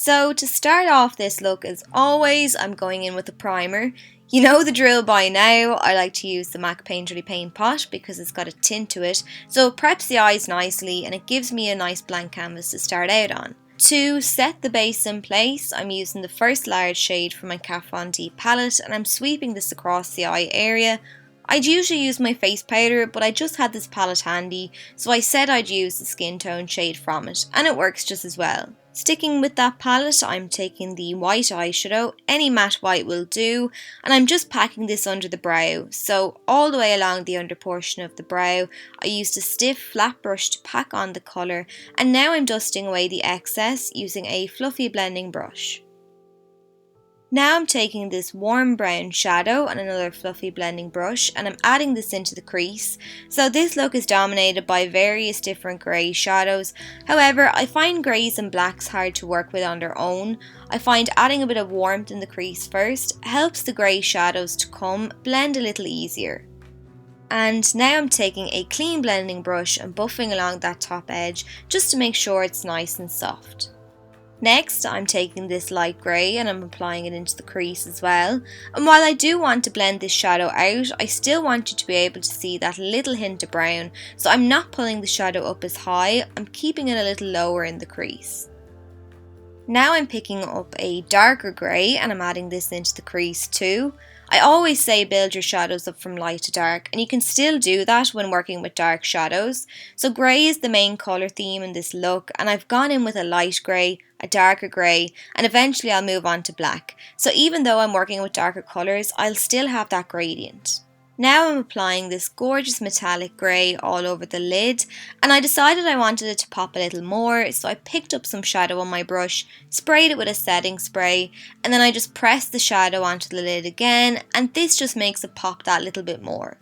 So to start off this look, as always, I'm going in with a primer. You know the drill by now. I like to use the MAC Painterly Paint Pot because it's got a tint to it, so it preps the eyes nicely and it gives me a nice blank canvas to start out on. To set the base in place, I'm using the first large shade from my Kat Von D palette and I'm sweeping this across the eye area. I'd usually use my face powder, but I just had this palette handy, so I said I'd use the skin tone shade from it, and it works just as well. Sticking with that palette, I'm taking the white eyeshadow, any matte white will do, and I'm just packing this under the brow. So all the way along the under portion of the brow, I used a stiff flat brush to pack on the colour, and now I'm dusting away the excess using a fluffy blending brush. Now I'm taking this warm brown shadow and another fluffy blending brush and I'm adding this into the crease. So this look is dominated by various different grey shadows. However, I find greys and blacks hard to work with on their own. I find adding a bit of warmth in the crease first helps the grey shadows to come blend a little easier. And now I'm taking a clean blending brush and buffing along that top edge just to make sure it's nice and soft. Next, I'm taking this light grey and I'm applying it into the crease as well. And while I do want to blend this shadow out, I still want you to be able to see that little hint of brown. So I'm not pulling the shadow up as high, I'm keeping it a little lower in the crease. Now I'm picking up a darker grey and I'm adding this into the crease too. I always say build your shadows up from light to dark, and you can still do that when working with dark shadows. So grey is the main colour theme in this look, and I've gone in with a light grey, a darker grey, and eventually I'll move on to black. So even though I'm working with darker colours, I'll still have that gradient. Now I'm applying this gorgeous metallic grey all over the lid, and I decided I wanted it to pop a little more, so I picked up some shadow on my brush, sprayed it with a setting spray, and then I just pressed the shadow onto the lid again, and this just makes it pop that little bit more.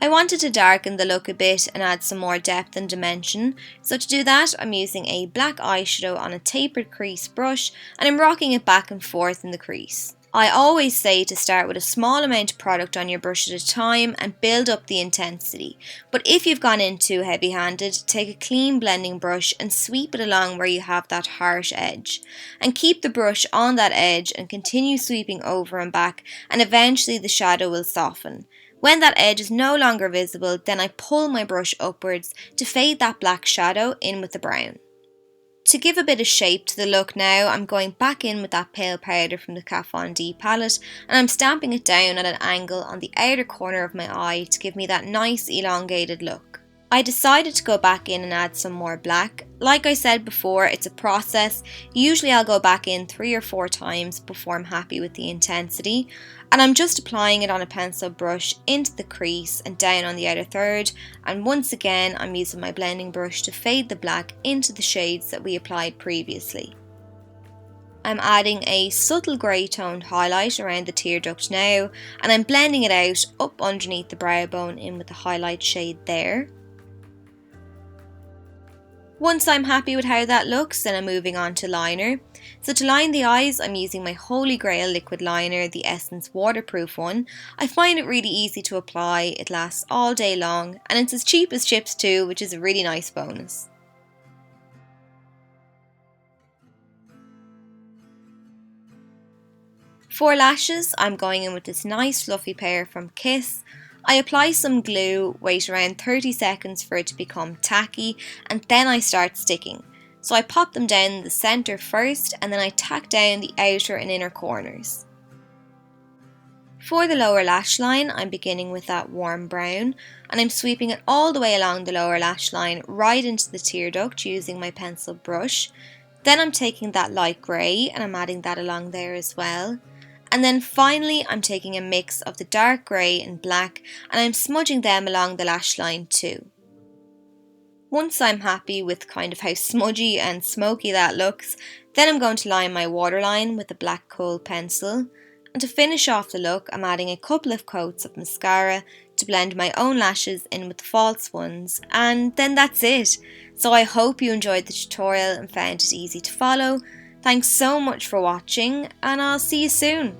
I wanted to darken the look a bit and add some more depth and dimension, so to do that I'm using a black eyeshadow on a tapered crease brush and I'm rocking it back and forth in the crease. I always say to start with a small amount of product on your brush at a time and build up the intensity, but if you've gone in too heavy handed, take a clean blending brush and sweep it along where you have that harsh edge. And keep the brush on that edge and continue sweeping over and back, and eventually the shadow will soften. When that edge is no longer visible, then I pull my brush upwards to fade that black shadow in with the brown. To give a bit of shape to the look now, I'm going back in with that pale powder from the Kat Von D palette and I'm stamping it down at an angle on the outer corner of my eye to give me that nice elongated look. I decided to go back in and add some more black. Like I said before, it's a process. Usually I'll go back in 3 or 4 times before I'm happy with the intensity. And I'm just applying it on a pencil brush into the crease and down on the outer third, and once again I'm using my blending brush to fade the black into the shades that we applied previously. I'm adding a subtle grey toned highlight around the tear duct now, and I'm blending it out up underneath the brow bone in with the highlight shade there. Once I'm happy with how that looks, then I'm moving on to liner. So to line the eyes, I'm using my Holy Grail liquid liner, the Essence waterproof one. I find it really easy to apply, it lasts all day long, and it's as cheap as chips too, which is a really nice bonus. For lashes, I'm going in with this nice fluffy pair from Kiss. I apply some glue, wait around 30 seconds for it to become tacky, and then I start sticking. So I pop them down the centre first and then I tack down the outer and inner corners. For the lower lash line, I'm beginning with that warm brown and I'm sweeping it all the way along the lower lash line right into the tear duct using my pencil brush. Then I'm taking that light grey and I'm adding that along there as well. And then finally I'm taking a mix of the dark grey and black and I'm smudging them along the lash line too. Once I'm happy with kind of how smudgy and smoky that looks, then I'm going to line my waterline with the black Kohl pencil. And to finish off the look, I'm adding a couple of coats of mascara to blend my own lashes in with the false ones, and then that's it. So I hope you enjoyed the tutorial and found it easy to follow. Thanks so much for watching, and I'll see you soon.